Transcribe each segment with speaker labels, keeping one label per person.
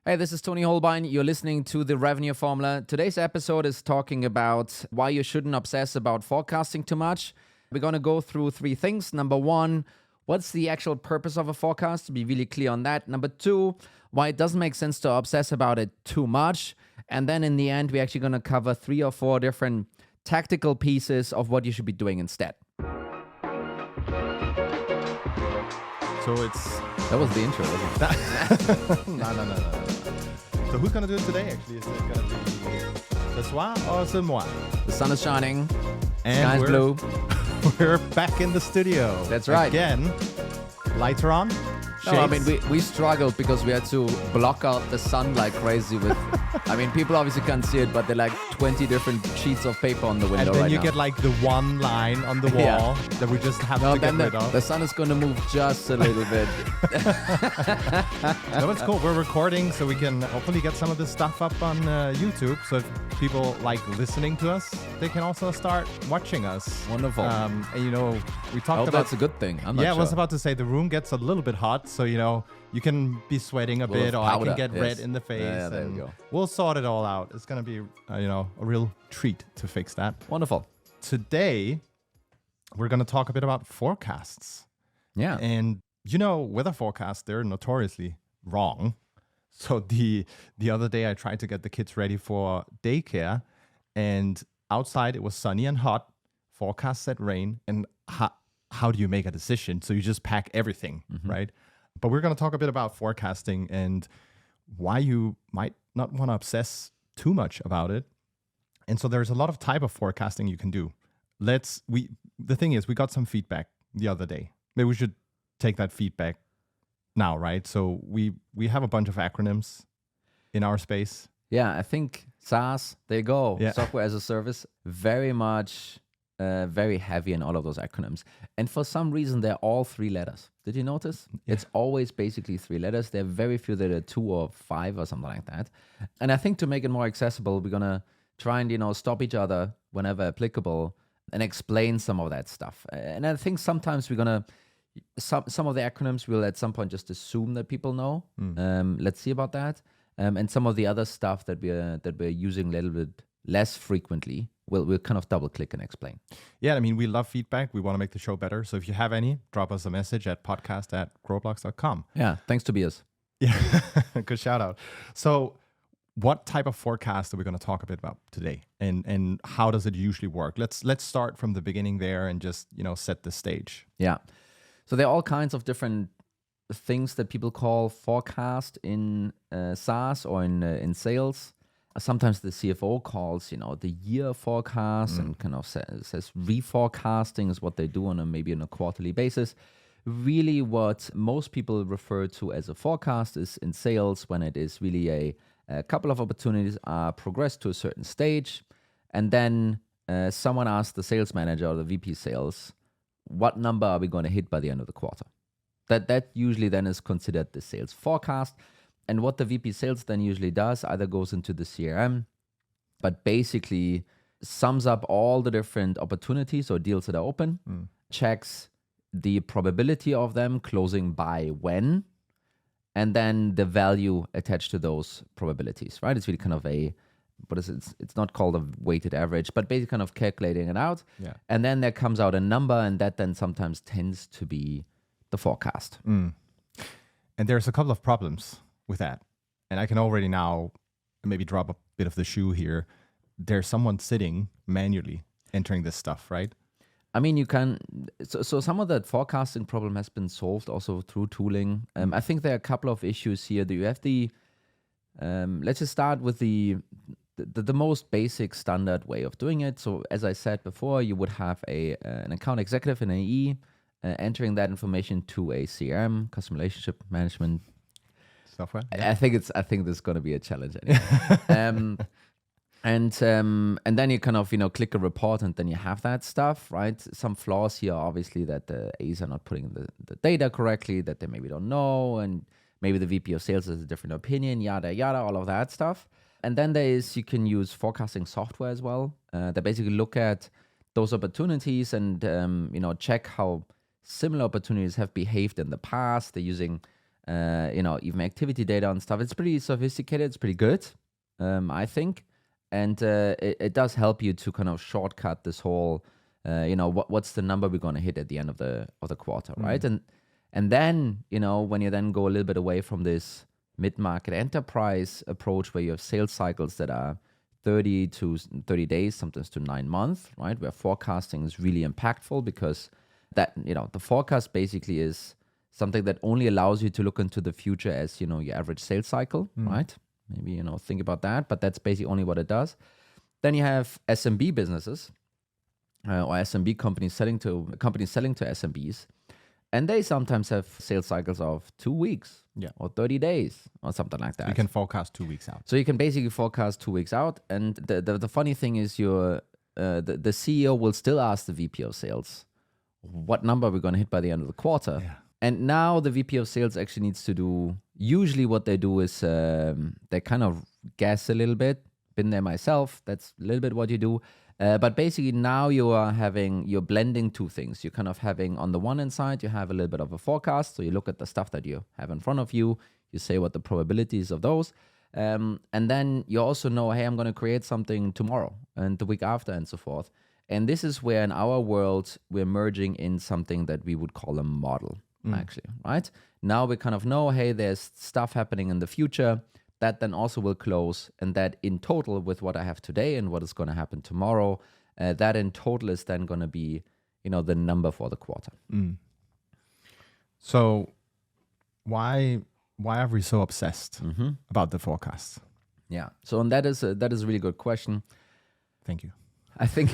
Speaker 1: Hey, this is Tony Holbein. You're listening to The Revenue Formula. Today's episode is talking about why you shouldn't obsess about forecasting too much. We're going to go through three things. Number one, what's the actual purpose of a forecast? To be really clear on that. Number two, why it doesn't make sense to obsess about it too much. And then in the end, we're actually going to cover 3 or 4 different tactical pieces of what you should be doing instead.
Speaker 2: So
Speaker 1: That was the intro, wasn't it?
Speaker 2: No. So who's gonna do it today? Actually, is it gonna be ce soir or ce mois?
Speaker 1: The sun is shining,
Speaker 2: And
Speaker 1: sky's blue.
Speaker 2: We're back in the studio.
Speaker 1: That's right.
Speaker 2: Again, lights are on.
Speaker 1: No, I mean, we struggled because we had to block out the sun like crazy with, I mean, people obviously can't see it, but they're like 20 different sheets of paper on the window
Speaker 2: and then
Speaker 1: right
Speaker 2: you
Speaker 1: now.
Speaker 2: get like the one line on the wall that we just have to get rid of.
Speaker 1: The sun is going to move just a little bit.
Speaker 2: No, it's cool. We're recording, so we can hopefully get some of this stuff up on YouTube. So if people like listening to us, they can also start watching us.
Speaker 1: Wonderful.
Speaker 2: And we
Speaker 1: I
Speaker 2: talked
Speaker 1: hope
Speaker 2: about.
Speaker 1: that's a good thing. I'm not
Speaker 2: Yeah,
Speaker 1: sure.
Speaker 2: I was about to say the room gets a little bit hot, so you can be sweating a bit, or I
Speaker 1: powder,
Speaker 2: can get
Speaker 1: yes.
Speaker 2: red in the face.
Speaker 1: Yeah, there
Speaker 2: and
Speaker 1: we go.
Speaker 2: We'll sort it all out. It's gonna be a real treat to fix that.
Speaker 1: Wonderful.
Speaker 2: Today, we're gonna talk a bit about forecasts,
Speaker 1: Yeah.
Speaker 2: and weather forecasts, they're notoriously wrong. So the other day I tried to get the kids ready for daycare, and outside it was sunny and hot. Forecast said rain, and how do you make a decision? So you just pack everything, right? But we're going to talk a bit about forecasting and why you might not want to obsess too much about it. And so there's a lot of type of forecasting you can do. The thing is, we got some feedback the other day. Maybe we should take that feedback now, right? So we have a bunch of acronyms in our space.
Speaker 1: Yeah, I think SaaS, there you go.
Speaker 2: Yeah.
Speaker 1: Software as a service, very much, very heavy in all of those acronyms. And for some reason, they're all 3 letters. Did you notice?
Speaker 2: Yeah.
Speaker 1: It's always basically 3 letters. There are very few that are 2 or 5 or something like that. And I think to make it more accessible, we're going to try and, stop each other whenever applicable and explain some of that stuff. And I think sometimes we're going to, some of the acronyms we'll at some point just assume that people know. Let's see about that. And some of the other stuff that we're using a little bit less frequently, we'll kind of double click and explain.
Speaker 2: Yeah, I mean, we love feedback. We want to make the show better. So if you have any, drop us a message at podcast@growblocks.com.
Speaker 1: Yeah, thanks, Tobias.
Speaker 2: Yeah, good shout out. So what type of forecast are we going to talk a bit about today? And how does it usually work? Let's start from the beginning there and just, set the stage.
Speaker 1: Yeah. So there are all kinds of different things that people call forecast in SaaS or in sales. Sometimes the CFO calls, the year forecast and kind of says reforecasting is what they do maybe on a quarterly basis. Really what most people refer to as a forecast is in sales when it is really a couple of opportunities are progressed to a certain stage, and then someone asks the sales manager or the VP sales, what number are we going to hit by the end of the quarter? That usually then is considered the sales forecast. And what the VP sales then usually does, either goes into the CRM, but basically sums up all the different opportunities or deals that are open, checks the probability of them closing by when, and then the value attached to those probabilities, right? It's really kind of it's not called a weighted average, but basically kind of calculating it out.
Speaker 2: Yeah.
Speaker 1: And then there comes out a number, and that then sometimes tends to be the forecast.
Speaker 2: And there's a couple of problems with that. And I can already now maybe drop a bit of the shoe here. There's someone sitting manually entering this stuff, right?
Speaker 1: I mean, you can. So some of that forecasting problem has been solved also through tooling. I think there are a couple of issues here. Do you have the? Let's just start with the most basic standard way of doing it. So as I said before, you would have an account executive in AE entering that information to a CRM, customer relationship management
Speaker 2: Software.
Speaker 1: I think this is going to be a challenge anyway. And then you kind of, click a report and then you have that stuff, right? Some flaws here, obviously, that the A's are not putting the data correctly, that they maybe don't know, and maybe the VP of sales has a different opinion, yada, yada, all of that stuff. And then you can use forecasting software as well. That basically look at those opportunities and, check how similar opportunities have behaved in the past. They're using even activity data and stuff. It's pretty sophisticated. It's pretty good, I think. And it does help you to kind of shortcut this whole, what's the number we're going to hit at the end of the quarter, right? And then, when you then go a little bit away from this mid-market enterprise approach where you have sales cycles that are 30 days, sometimes to 9 months, right? Where forecasting is really impactful because that, the forecast basically is something that only allows you to look into the future as, your average sales cycle, right? Maybe, think about that, but that's basically only what it does. Then you have SMB businesses or SMB companies selling to SMBs. And they sometimes have sales cycles of 2 weeks or 30 days or something like that.
Speaker 2: So you can forecast 2 weeks out.
Speaker 1: So you can basically forecast 2 weeks out. And the funny thing is the CEO will still ask the VP of sales, what number we're going to hit by the end of the quarter.
Speaker 2: Yeah.
Speaker 1: And now the VP of sales actually needs to do, usually what they do is they kind of guess a little bit. Been there myself. That's a little bit what you do. But basically now you're blending two things. You're kind of having, on the one hand side, you have a little bit of a forecast. So you look at the stuff that you have in front of you. You say what the probabilities of those. And then you also know, hey, I'm going to create something tomorrow and the week after and so forth. And this is where in our world, we're merging in something that we would call a model, actually, right? Now we kind of know, hey, there's stuff happening in the future that then also will close, and that in total with what I have today and what is going to happen tomorrow, that in total is then going to be, the number for the quarter.
Speaker 2: So why are we so obsessed about the forecast?
Speaker 1: Yeah. So, and that is a really good question.
Speaker 2: Thank you.
Speaker 1: I think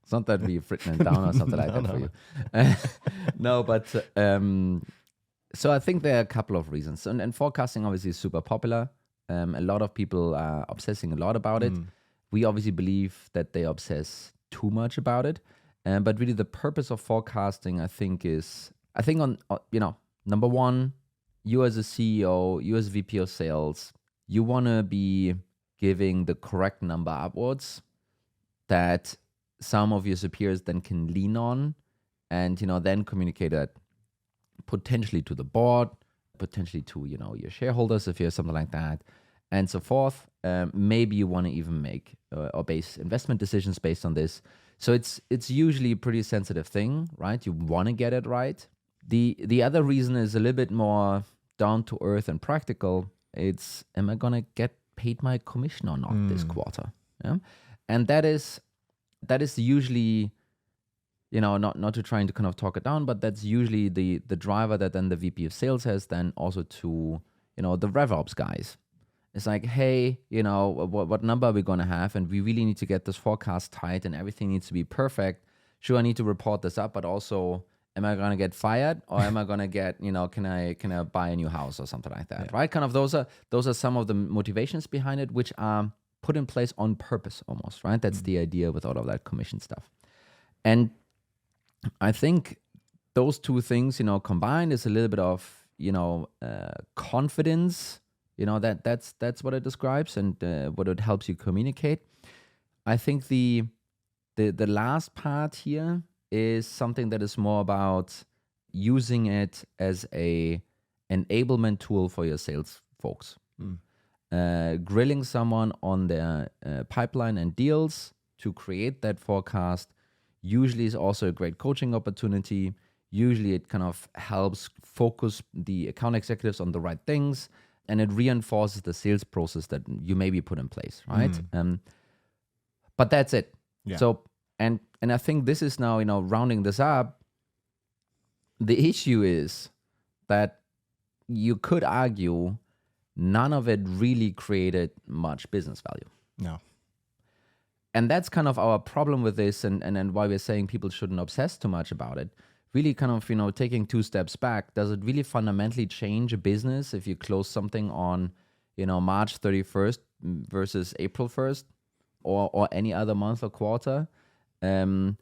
Speaker 1: it's not that we've written it down or something like that for you. No, but so I think there are a couple of reasons. And forecasting obviously is super popular. A lot of people are obsessing a lot about it. We obviously believe that they obsess too much about it. But really the purpose of forecasting, I think on number one, you as a CEO, you as VP of sales, you want to be giving the correct number upwards that some of your superiors then can lean on and, then communicate that potentially to the board, potentially to, your shareholders if you have something like that, and so forth. Maybe you want to even make or base investment decisions based on this. So it's usually a pretty sensitive thing, right? You want to get it right. The other reason is a little bit more down to earth and practical. It's, am I going to get paid my commission or not this quarter? Yeah? And that is usually, not to trying to kind of talk it down, but that's usually the driver that then the VP of sales has then also to, the RevOps guys. It's like, hey, what number are we going to have? And we really need to get this forecast tight and everything needs to be perfect. Sure, I need to report this up, but also, am I going to get fired or am I going to get, can I buy a new house or something like that, right? Kind of those are some of the motivations behind it, which are put in place on purpose almost, right? That's the idea with all of that commission stuff. And I think those two things, combined is a little bit of, confidence, that's what it describes and what it helps you communicate. I think the last part here is something that is more about using it as a enablement tool for your sales folks. Grilling someone on their pipeline and deals to create that forecast usually is also a great coaching opportunity. Usually it kind of helps focus the account executives on the right things and it reinforces the sales process that you maybe put in place, right? But that's it.
Speaker 2: Yeah.
Speaker 1: So, and I think this is now, rounding this up, the issue is that you could argue none of it really created much business value.
Speaker 2: No.
Speaker 1: And that's kind of our problem with this and why we're saying people shouldn't obsess too much about it. Really kind of, taking 2 steps back, does it really fundamentally change a business if you close something on, March 31st versus April 1st or any other month or quarter? And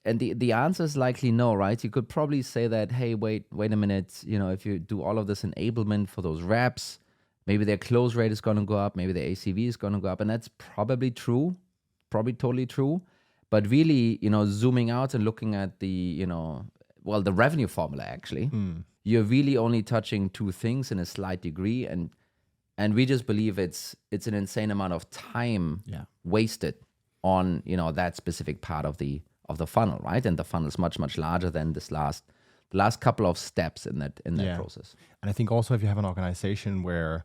Speaker 1: the answer is likely no, right? You could probably say that, hey, wait a minute, if you do all of this enablement for those reps, maybe their close rate is going to go up, maybe their ACV is going to go up, and that's probably true, probably totally true. But really, zooming out and looking at the, the revenue formula actually, you're really only touching two things in a slight degree, and we just believe it's an insane amount of time wasted on that specific part of the funnel, right? And the funnel is much larger than the last couple of steps in that process.
Speaker 2: And I think also if you have an organization where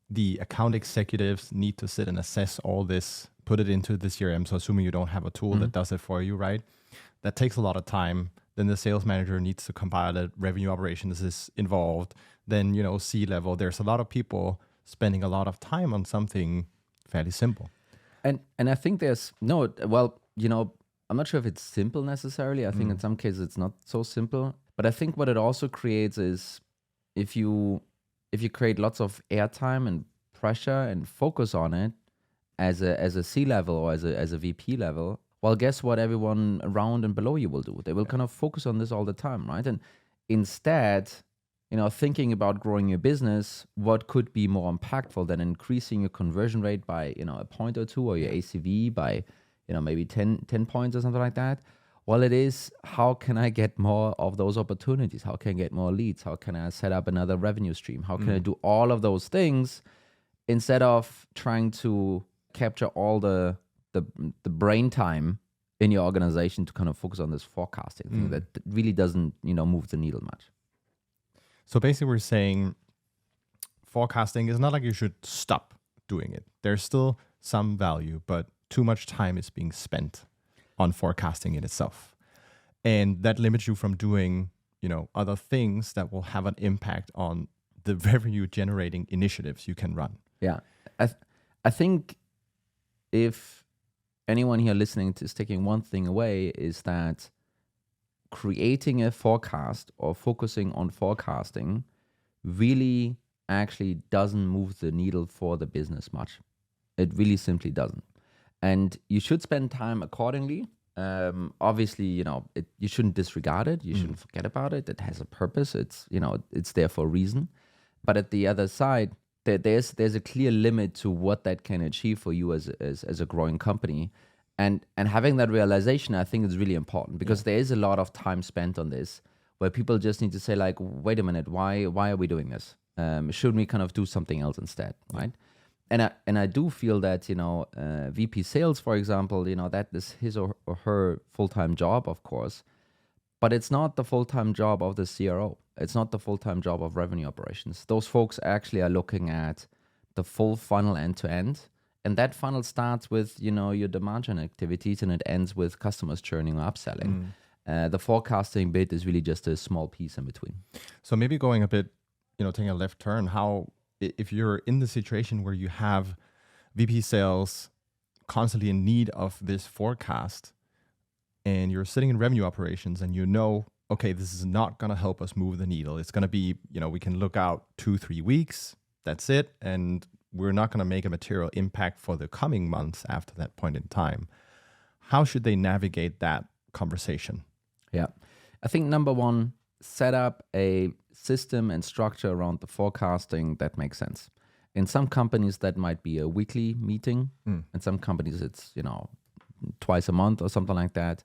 Speaker 2: the account executives need to sit and assess all this, put it into the CRM. So assuming you don't have a tool that does it for you, right? That takes a lot of time. Then the sales manager needs to compile it. Revenue operations is involved. Then, C-level. There's a lot of people spending a lot of time on something fairly simple.
Speaker 1: And I think I'm not sure if it's simple necessarily. I think in some cases it's not so simple. But I think what it also creates is if you create lots of airtime and pressure and focus on it as a C-level or as a VP level, well, guess what everyone around and below you will do? They will kind of focus on this all the time, right? And instead, thinking about growing your business, what could be more impactful than increasing your conversion rate by, a point or two, or your ACV by, maybe 10 points or something like that? Well, it is, how can I get more of those opportunities? How can I get more leads? How can I set up another revenue stream? How can I do all of those things instead of trying to capture all the brain time in your organization to kind of focus on this forecasting thing that really doesn't, move the needle much.
Speaker 2: So basically we're saying forecasting is not like you should stop doing it. There's still some value, but too much time is being spent on forecasting in itself. And that limits you from doing, other things that will have an impact on the revenue generating initiatives you can run.
Speaker 1: Yeah. I think if anyone here listening is taking one thing away, is that creating a forecast or focusing on forecasting really actually doesn't move the needle for the business much. It really simply doesn't. And you should spend time accordingly. Obviously, you shouldn't disregard it. You shouldn't forget about it. It has a purpose. It's there for a reason. But at the other side, there's a clear limit to what that can achieve for you as a growing company. And having that realization, I think, is really important, because there is a lot of time spent on this where people just need to say, like, wait a minute, why are we doing this? Shouldn't we kind of do something else instead, right? And I do feel that, VP sales, for example, that is his or her full-time job, of course, but it's not the full-time job of the CRO. It's not the full-time job of revenue operations. Those folks actually are looking at the full funnel end to end. And that funnel starts with, your demand gen activities, and it ends with customers churning or upselling. The forecasting bit is really just a small piece in between.
Speaker 2: So maybe going a bit, taking a left turn, if you're in the situation where you have VP sales constantly in need of this forecast, and you're sitting in revenue operations and okay, this is not going to help us move the needle. It's going to be, we can look out 2-3 weeks, that's it. And we're not going to make a material impact for the coming months after that point in time. How should they navigate that conversation?
Speaker 1: Yeah. I think number one, set up a system and structure around the forecasting that makes sense. In some companies, that might be a weekly meeting. In some companies, it's, twice a month or something like that.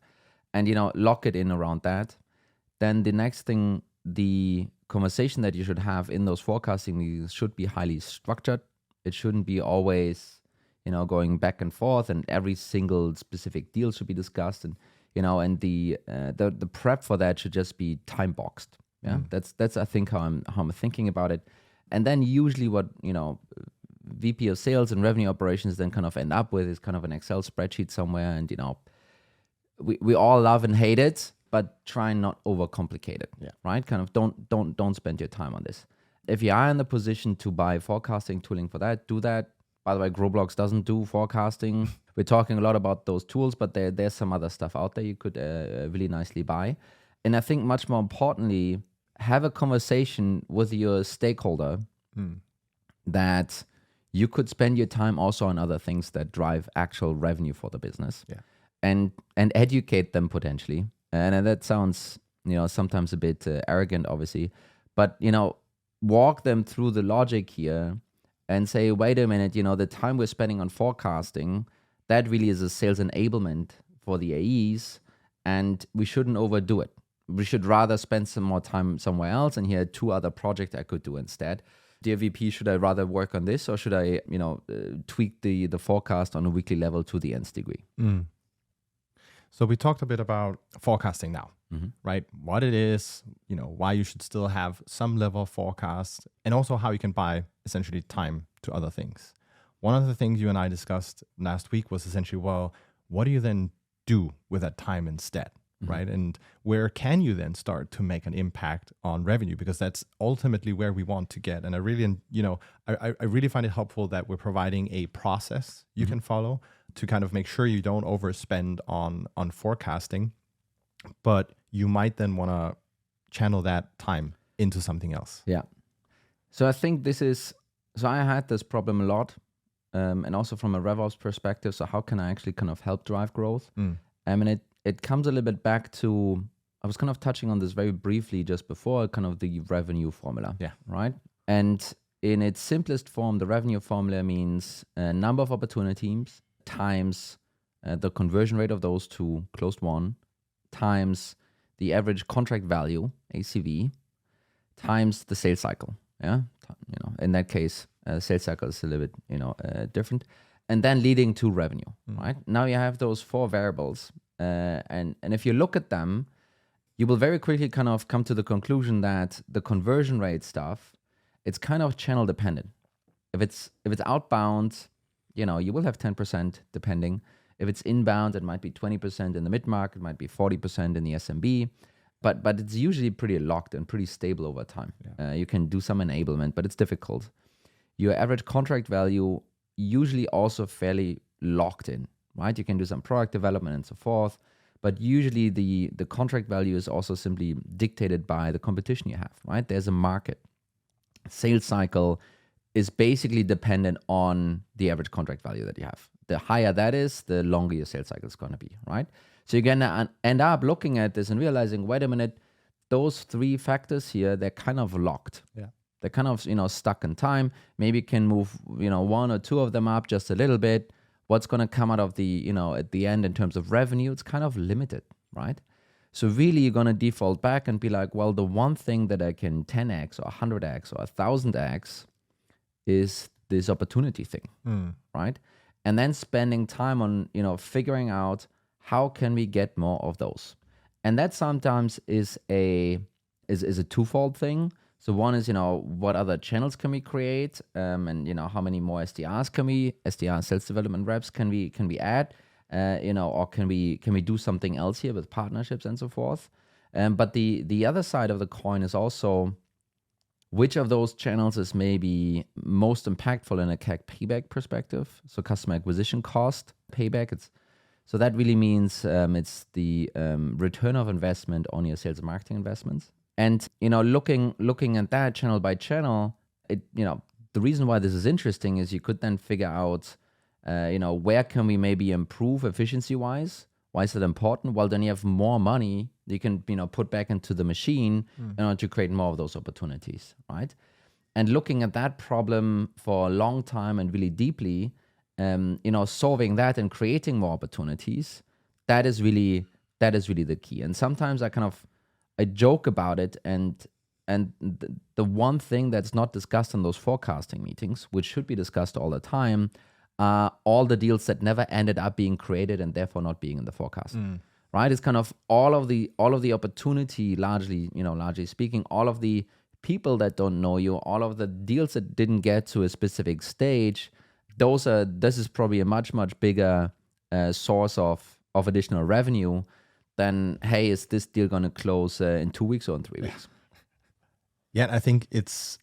Speaker 1: And, lock it in around that. Then the next thing, the conversation that you should have in those forecasting meetings should be highly structured. It shouldn't be always, going back and forth, and every single specific deal should be discussed. And, and the prep for that should just be time boxed. Yeah, that's I think how I'm thinking about it. And then usually what, VP of sales and revenue operations then kind of end up with is kind of an Excel spreadsheet somewhere. And, we all love and hate it, but try and not overcomplicate it. Yeah. Right? Kind of don't spend your time on this. If you are in the position to buy forecasting tooling for that, do that. By the way, Growblocks doesn't do forecasting. We're talking a lot about those tools, but there's some other stuff out there you could really nicely buy. And I think much more importantly, have a conversation with your stakeholder that you could spend your time also on other things that drive actual revenue for the business. Yeah. And educate them potentially. And that sounds, sometimes a bit arrogant, obviously, but, walk them through the logic here and say, wait a minute, the time we're spending on forecasting, that really is a sales enablement for the AEs, and we shouldn't overdo it. we should rather spend some more time somewhere else, and here are 2 other projects I could do instead. Dear VP, should I rather work on this, or should I, tweak the forecast on a weekly level to the nth degree?
Speaker 2: So we talked a bit about forecasting now, right? What it is, why you should still have some level of forecast, and also how you can buy essentially time to other things. One of the things you and I discussed last week was essentially, well, what do you then do with that time instead, right? And where can you then start to make an impact on revenue? Because that's ultimately where we want to get. And I really, I really find it helpful that we're providing a process you can follow to kind of make sure you don't overspend on forecasting, but you might then want to channel that time into something else.
Speaker 1: Yeah. So I think I had this problem a lot, and also from a RevOps perspective. So how can I actually kind of help drive growth? I mean, it comes a little bit back to, I was kind of touching on this very briefly just before, kind of the revenue formula.
Speaker 2: Yeah.
Speaker 1: Right. And in its simplest form, the revenue formula means a number of opportunities times the conversion rate of those to closed won times the average contract value, ACV, times the sales cycle. Yeah. In that case, sales cycle is a little bit, different. And then leading to revenue, right? Now you have those 4 variables. And if you look at them, you will very quickly kind of come to the conclusion that the conversion rate stuff, it's kind of channel dependent. If it's outbound, you will have 10% depending. If it's inbound, it might be 20% in the mid-market, it might be 40% in the SMB. But it's usually pretty locked and pretty stable over time. Yeah. You can do some enablement, but it's difficult. Your average contract value usually also fairly locked in, right? You can do some product development and so forth, but usually the contract value is also simply dictated by the competition you have, right? There's a market. Sales cycle is basically dependent on the average contract value that you have. The higher that is, the longer your sales cycle is going to be, right? So you're going to end up looking at this and realizing, wait a minute, those 3 factors here, they're kind of locked.
Speaker 2: Yeah.
Speaker 1: They're kind of, stuck in time. Maybe you can move, 1 or 2 of them up just a little bit. What's going to come out of the, at the end in terms of revenue, it's kind of limited, right? So really you're going to default back and be like, well, the one thing that I can 10x or 100x or 1000x is this opportunity thing, right? And then spending time on, figuring out how can we get more of those. And that sometimes is a twofold thing. So one is, what other channels can we create, and how many more SDR sales development reps can we add, or can we do something else here with partnerships and so forth. But the other side of the coin is also which of those channels is maybe most impactful in a CAC payback perspective. So customer acquisition cost payback. So that really means it's the return of investment on your sales and marketing investments. And, looking at that channel by channel, the reason why this is interesting is you could then figure out, where can we maybe improve efficiency-wise? Why is it important? Well, then you have more money you can, put back into the machine in order to create more of those opportunities, right? And looking at that problem for a long time and really deeply, solving that and creating more opportunities, that is really the key. And sometimes I joke about it, and the one thing that's not discussed in those forecasting meetings, which should be discussed all the time, are all the deals that never ended up being created and therefore not being in the forecast. Right? It's kind of all of the opportunity, largely speaking, all of the people that don't know you, all of the deals that didn't get to a specific stage. This is probably a much, much bigger source of additional revenue than, hey, is this deal going to close in 2 weeks or in 3 weeks?
Speaker 2: Yeah, I think it's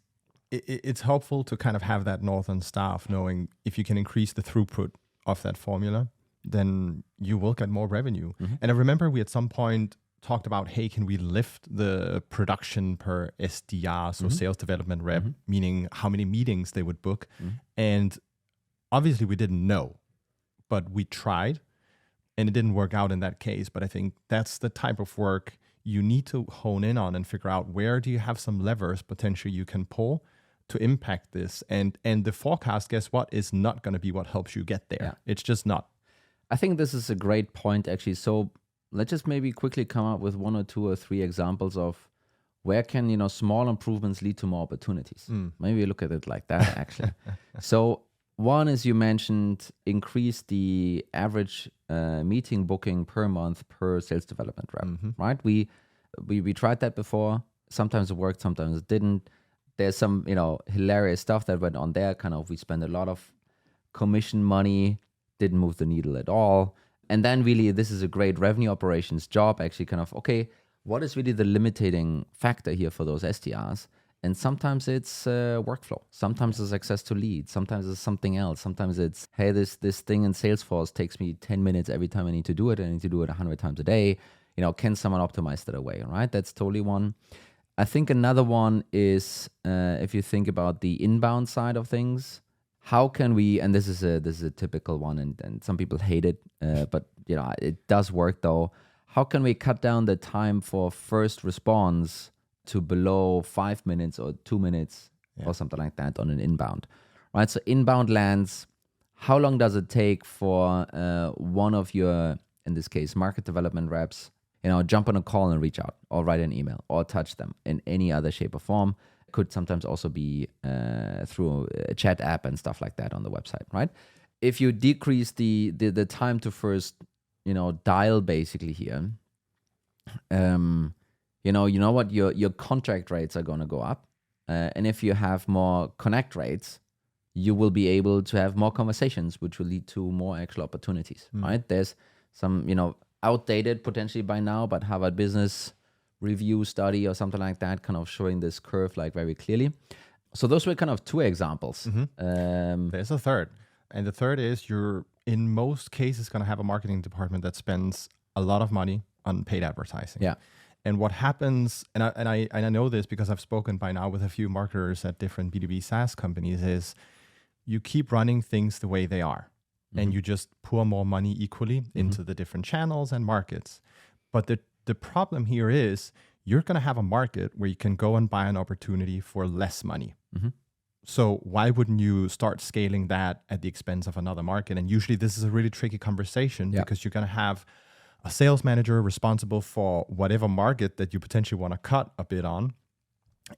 Speaker 2: helpful to kind of have that northern star of knowing if you can increase the throughput of that formula, then you will get more revenue. And I remember we at some point talked about, hey, can we lift the production per SDR, so sales development rep, meaning how many meetings they would book. And obviously we didn't know, but we tried and it didn't work out in that case. But I think that's the type of work you need to hone in on and figure out, where do you have some levers potentially you can pull to impact this. And the forecast, guess what, is not going to be what helps you get there. Yeah. It's just not.
Speaker 1: I think this is a great point, actually. So let's just maybe quickly come up with 1 or 2 or 3 examples of where can, small improvements lead to more opportunities. Maybe look at it like that, actually. So one is, you mentioned, increase the average meeting booking per month per sales development rep, right? We tried that before. Sometimes it worked, sometimes it didn't. There's some, hilarious stuff that went on there. Kind of, we spent a lot of commission money, didn't move the needle at all. And then really, this is a great revenue operations job, actually kind of, okay, what is really the limiting factor here for those SDRs? And sometimes it's workflow. Sometimes it's access to leads. Sometimes it's something else. Sometimes it's, hey, this thing in Salesforce takes me 10 minutes every time I need to do it. I need to do it 100 times a day. Can someone optimize that away, right? That's totally one. I think another one is if you think about the inbound side of things, how can we, and this is a typical one, and some people hate it, but it does work though. How can we cut down the time for first response to below 5 minutes or 2 minutes or something like that on an inbound, right? So inbound lands, how long does it take for one of your, in this case, market development reps, jump on a call and reach out, or write an email, or touch them in any other shape or form? Could sometimes also be through a chat app and stuff like that on the website, right? If you decrease the time to first, dial basically here, you know what, your contract rates are going to go up. And if you have more connect rates, you will be able to have more conversations, which will lead to more actual opportunities, right? There's some, outdated potentially by now, but Harvard Business Review study or something like that, kind of showing this curve like very clearly. So those were kind of 2 examples.
Speaker 2: There's a third. And the third is, you're in most cases going to have a marketing department that spends a lot of money on paid advertising.
Speaker 1: Yeah.
Speaker 2: And what happens, and I know this because I've spoken by now with a few marketers at different B2B SaaS companies, is you keep running things the way they are. And you just pour more money equally into the different channels and markets. But the problem here is, you're going to have a market where you can go and buy an opportunity for less money. So why wouldn't you start scaling that at the expense of another market? And usually this is a really tricky conversation because you're going to have a sales manager responsible for whatever market that you potentially want to cut a bit on.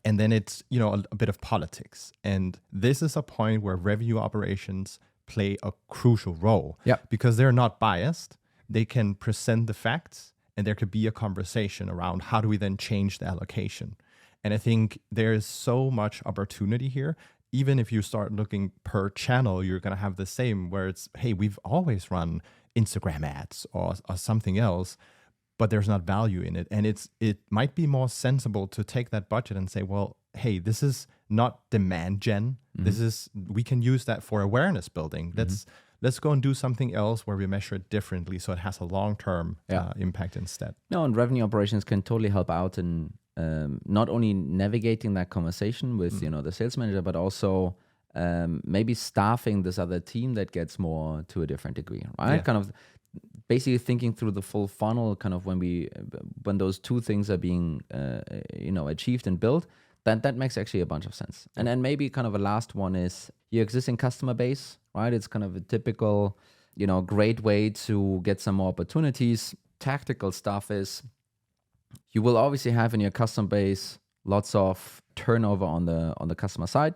Speaker 2: And then it's, a bit of politics. And this is a point where revenue operations play a crucial role because they're not biased. They can present the facts, and there could be a conversation around how do we then change the allocation. And I think there is so much opportunity here. Even if you start looking per channel, you're going to have the same, where it's, hey, we've always run Instagram ads or something else, but there's not value in it. And it might be more sensible to take that budget and say, well, hey, this is not demand gen. We can use that for awareness building. Let's go and do something else where we measure it differently, so it has a long-term impact instead.
Speaker 1: No, and revenue operations can totally help out in not only navigating that conversation with the sales manager, but also maybe staffing this other team that gets more to a different degree, right? Kind of basically thinking through the full funnel, kind of when those 2 things are being achieved and built, that makes actually a bunch of sense. And then maybe kind of a last one is your existing customer base, right? It's kind of a typical, great way to get some more opportunities. Tactical stuff is, you will obviously have in your customer base lots of turnover on the customer side.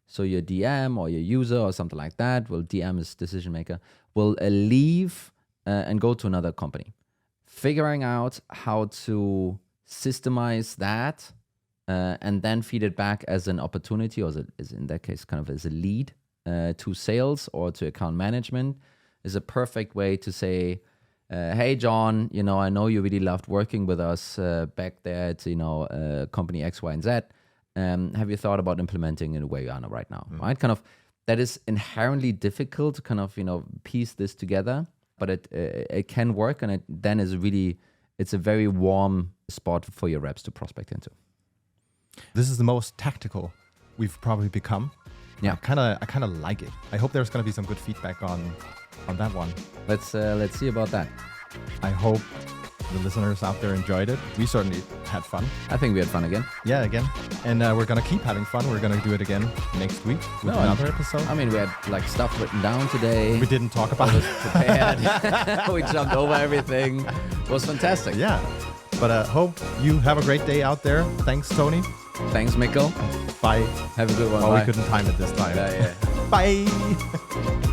Speaker 1: So your DM or your user or something like that, DM is decision maker, will leave and go to another company. Figuring out how to systemize that and then feed it back as an opportunity, or as in that case, kind of as a lead to sales or to account management, is a perfect way to say, hey, John, I know you really loved working with us back there at, company X, Y, and Z. Have you thought about implementing it where you are right now, right? Kind of, that is inherently difficult to kind of, piece this together, but it can work, and it then is really, it's a very warm spot for your reps to prospect into.
Speaker 2: This is the most tactical we've probably become.
Speaker 1: Yeah,
Speaker 2: I kind of like it. I hope there's going to be some good feedback on that one.
Speaker 1: Let's see about that.
Speaker 2: I hope the listeners out there enjoyed it. We certainly had fun.
Speaker 1: I think we had fun again.
Speaker 2: Yeah, again. And we're going to keep having fun. We're going to do it again next week with another episode.
Speaker 1: I mean, we had like stuff written down today.
Speaker 2: We didn't talk about it.
Speaker 1: Prepared. We jumped over everything. It was fantastic.
Speaker 2: Yeah. But hope you have a great day out there. Thanks, Tony.
Speaker 1: Thanks, Mikkel.
Speaker 2: Bye.
Speaker 1: Have a good one.
Speaker 2: Oh,
Speaker 1: Bye.
Speaker 2: we couldn't time it this time.
Speaker 1: Yeah.
Speaker 2: Bye.